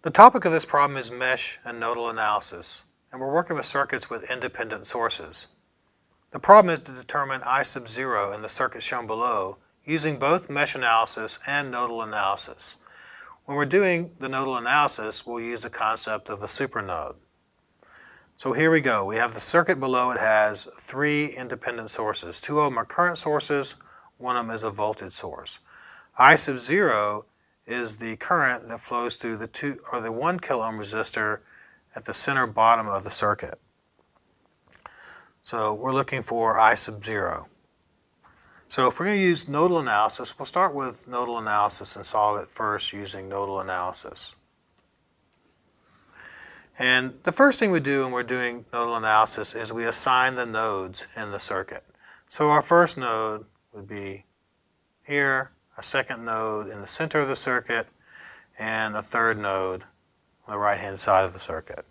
The topic of this problem is mesh and nodal analysis, and we're working with circuits with independent sources. The problem is to determine I sub 0 in the circuit shown below using both mesh analysis and nodal analysis. When we're doing the nodal analysis, we'll use the concept of a supernode. So here we go. We have the circuit below. It has 3 independent sources. 2 of them are current sources. 1 of them is a voltage source. I sub 0 is the current that flows through the 1 kilo ohm resistor at the center bottom of the circuit. So we're looking for I sub 0. So if we're going to use nodal analysis, we'll start with nodal analysis and solve it first using nodal analysis. And the first thing we do when we're doing nodal analysis is we assign the nodes in the circuit. So our first node would be here, a second node in the center of the circuit, and a third node on the right-hand side of the circuit.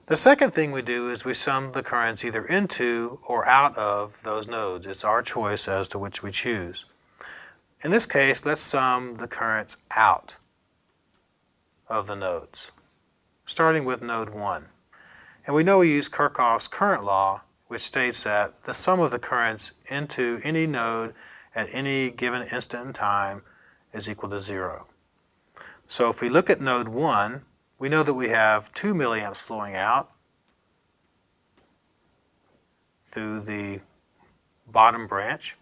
The second thing we do is we sum the currents either into or out of those nodes. It's our choice as to which we choose. In this case, let's sum the currents out of the nodes, starting with node 1. And we know we use Kirchhoff's current law, which states that the sum of the currents into any node at any given instant in time is equal to 0. So if we look at node 1, we know that we have 2 milliamps flowing out through the bottom branch.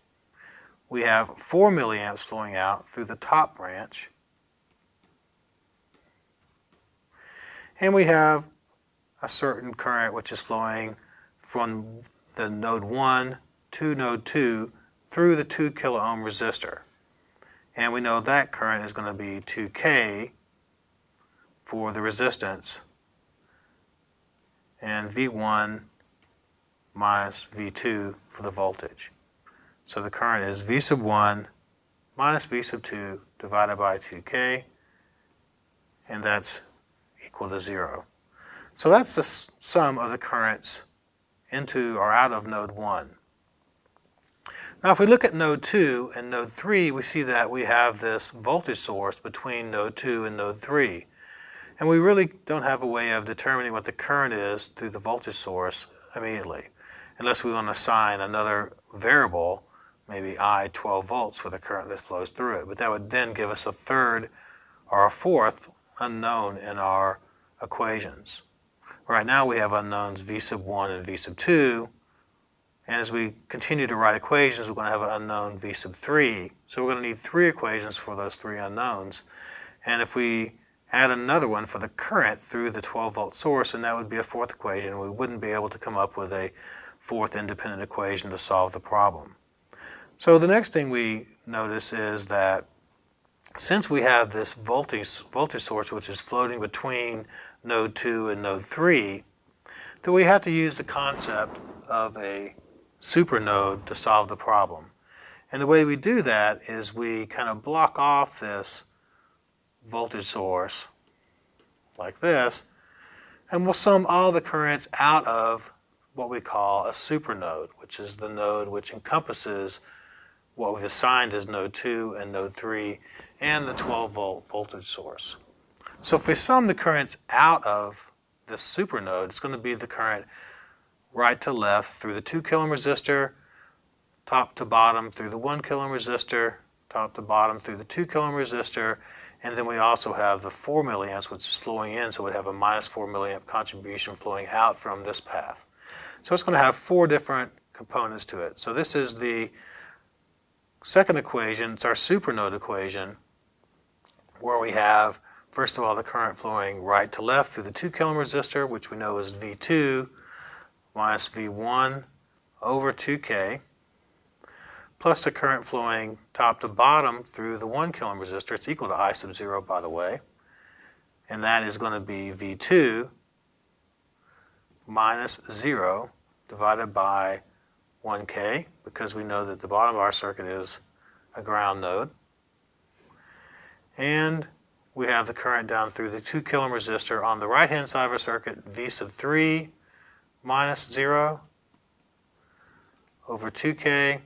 We have 4 milliamps flowing out through the top branch. And we have a certain current which is flowing from the node 1 to node 2 through the 2 kilo ohm resistor. And we know that current is going to be 2K for the resistance and V1 minus V2 for the voltage. So the current is V sub 1 minus V sub 2 divided by 2K, and that's equal to 0. So that's the sum of the currents into or out of node 1. Now if we look at node 2 and node 3, we see that we have this voltage source between node 2 and node 3. And we really don't have a way of determining what the current is through the voltage source immediately, unless we want to assign another variable, maybe I 12 volts for the current that flows through it. But that would then give us a third or a fourth unknown in our equations. Right now we have unknowns V sub 1 and V sub 2. And as we continue to write equations, we're going to have an unknown V sub 3. So we're going to need 3 equations for those 3 unknowns. And if we add another one for the current through the 12-volt source, and that would be a 4th equation, we wouldn't be able to come up with a 4th independent equation to solve the problem. So the next thing we notice is that since we have this voltage source which is floating between node 2 and node 3, that we have to use the concept of a supernode to solve the problem. And the way we do that is we kind of block off this voltage source like this, and we'll sum all the currents out of what we call a supernode, which is the node which encompasses what we've assigned as node 2 and node 3 and the 12-volt voltage source. So if we sum the currents out of this supernode, it's going to be the current right to left through the 2 kilo ohm resistor, top to bottom through the 1 kilo ohm resistor, top to bottom through the 2 kilo ohm resistor, and then we also have the 4 milliamps which is flowing in, so we'd have a minus 4 milliamp contribution flowing out from this path. So it's going to have 4 different components to it. So this is the second equation. It's our supernode equation, where we have, first of all, the current flowing right to left through the 2 kilo ohm resistor, which we know is V2 minus V1 over 2K, plus the current flowing top to bottom through the 1 kilo ohm resistor. It's equal to I sub 0, by the way. And that is going to be V2 minus 0 divided by 1K, because we know that the bottom of our circuit is a ground node. And we have the current down through the 2 kilo ohm resistor on the right-hand side of our circuit, V sub 3 minus 0 over 2K,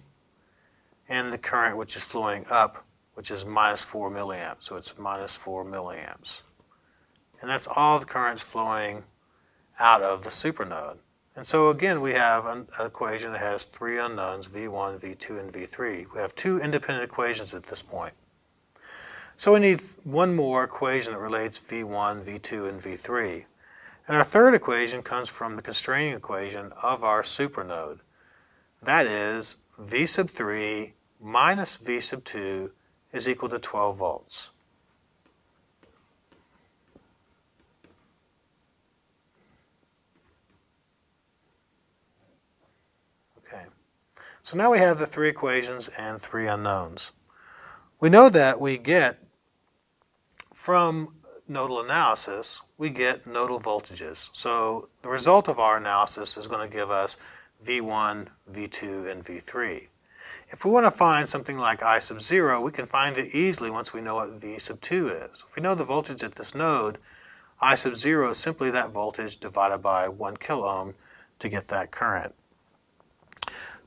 and the current which is flowing up, which is minus 4 milliamps. So it's minus 4 milliamps. And that's all the currents flowing out of the supernode. And so again, we have an equation that has three unknowns, V1, V2, and V3. We have two independent equations at this point. So we need one more equation that relates V1, V2, and V3. And our third equation comes from the constraining equation of our supernode. That is V sub 3 minus V sub 2 is equal to 12 volts. Okay. So now we have the three equations and three unknowns. We know that we get from nodal analysis, we get nodal voltages. So the result of our analysis is going to give us V1, V2, and V3. If we want to find something like I sub 0, we can find it easily once we know what V sub 2 is. If we know the voltage at this node, I sub 0 is simply that voltage divided by 1 kilo ohm to get that current.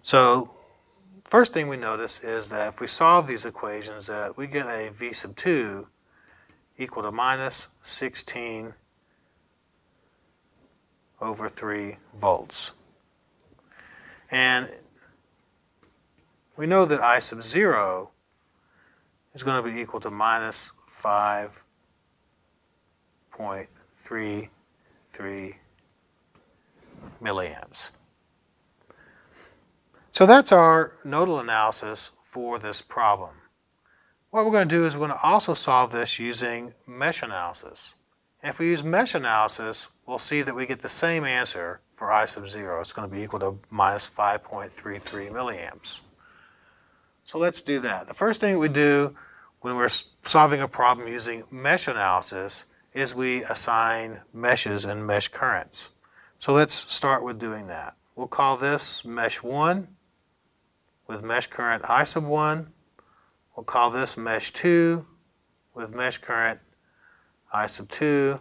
So first thing we notice is that if we solve these equations, that we get a V sub 2 equal to minus 16 over 3 volts. And we know that I sub 0 is going to be equal to minus 5.33 milliamps. So that's our nodal analysis for this problem. What we're going to do is we're going to also solve this using mesh analysis. And if we use mesh analysis, we'll see that we get the same answer for I sub 0. It's going to be equal to minus 5.33 milliamps. So let's do that. The first thing we do when we're solving a problem using mesh analysis is we assign meshes and mesh currents. So let's start with doing that. We'll call this mesh 1 with mesh current I sub 1. We'll call this mesh 2 with mesh current I sub 2,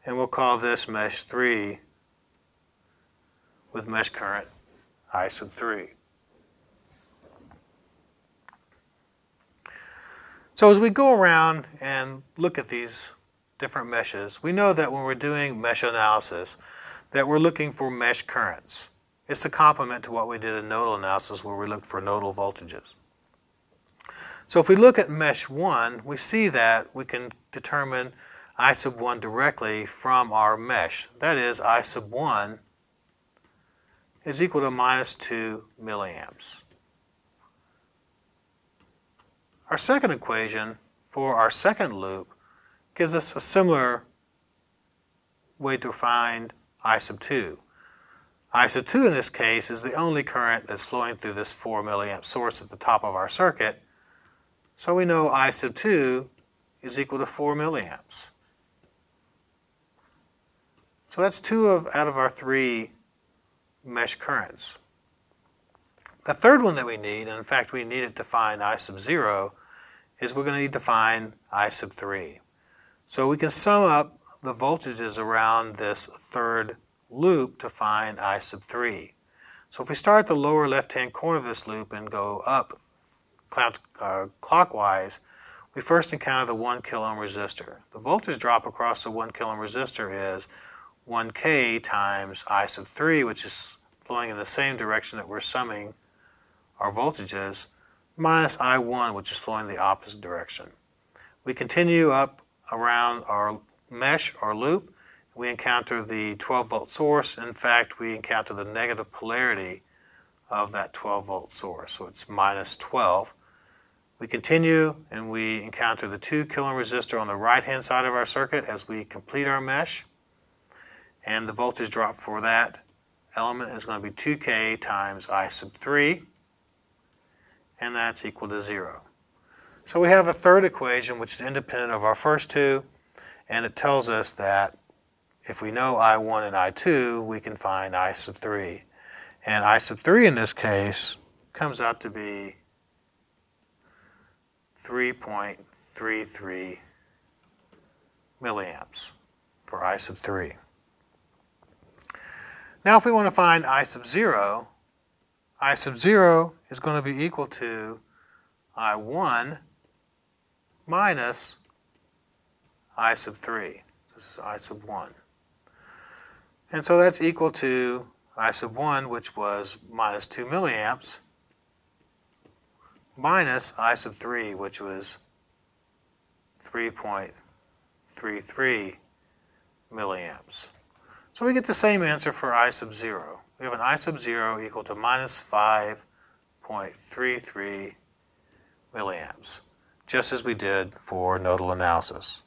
and we'll call this mesh 3 with mesh current I sub 3. So as we go around and look at these different meshes, we know that when we're doing mesh analysis that we're looking for mesh currents. It's a complement to what we did in nodal analysis where we looked for nodal voltages. So if we look at mesh 1, we see that we can determine I sub 1 directly from our mesh. That is, I sub 1 is equal to minus 2 milliamps. Our second equation for our second loop gives us a similar way to find I sub 2. I sub 2 in this case is the only current that's flowing through this 4 milliamp source at the top of our circuit. So we know I sub 2 is equal to 4 milliamps. So that's out of our 3 mesh currents. The third one that we need, and in fact we need it to find I sub 0, is we're going to need to find I sub 3. So we can sum up the voltages around this third loop to find I sub 3. So if we start at the lower left-hand corner of this loop and go up clockwise, we first encounter the 1 kilo ohm resistor. The voltage drop across the 1 kilo ohm resistor is 1K times I sub 3, which is flowing in the same direction that we're summing our voltages, minus I1, which is flowing the opposite direction. We continue up around our mesh or loop. We encounter the 12 volt source. In fact, we encounter the negative polarity of that 12 volt source. So it's minus 12. We continue and we encounter the 2 kilo ohm resistor on the right hand side of our circuit as we complete our mesh. And the voltage drop for that element is going to be 2K times I sub 3. And that's equal to 0. So we have a third equation which is independent of our first two, and it tells us that if we know I1 and I2, we can find I sub 3. And I sub 3 in this case comes out to be 3.33 milliamps for I sub 3. Now if we want to find I sub 0 is going to be equal to I1 minus I sub 3. So This is I sub 1. And so that's equal to I sub 1, which was minus 2 milliamps, minus I sub 3, which was 3.33 milliamps. So we get the same answer for I sub 0. We have an I sub 0 equal to minus 5.33 milliamps, just as we did for nodal analysis.